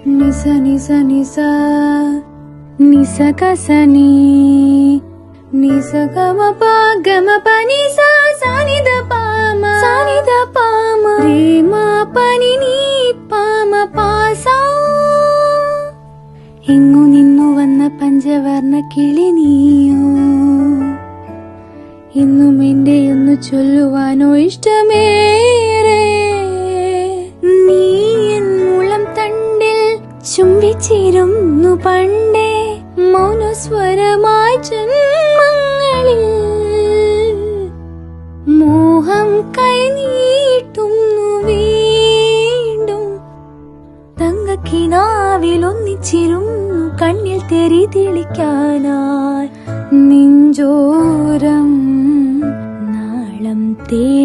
నిస నిస నిస నిస కసని నిస గమ ప గమ పని సా సానిద పామ రే మా పని నీ പാമ പാസാ എങ്ങു നിന്നു വന്ന പഞ്ചവർണ്ണ കിളി നീയോ ഇന്നും എന്റെ ഒന്ന് ചൊല്ലുവാനോ ഇഷ്ടമേറെ നീ എൻ മുളം തണ്ടിൽ ചുംബിച്ചിരുന്നു പണ്ടേ മൗനസ്വരമായി ജന്മങ്ങളിൽ മോഹം കൈനീട്ടുന്നു വീണ്ടും തങ്കക്കിനാവിൽ ഒന്നിച്ചിരുന്നു കണ്ണിൽ തെരി തെളിക്കാനായി നെഞ്ചോരം നാളം തേടി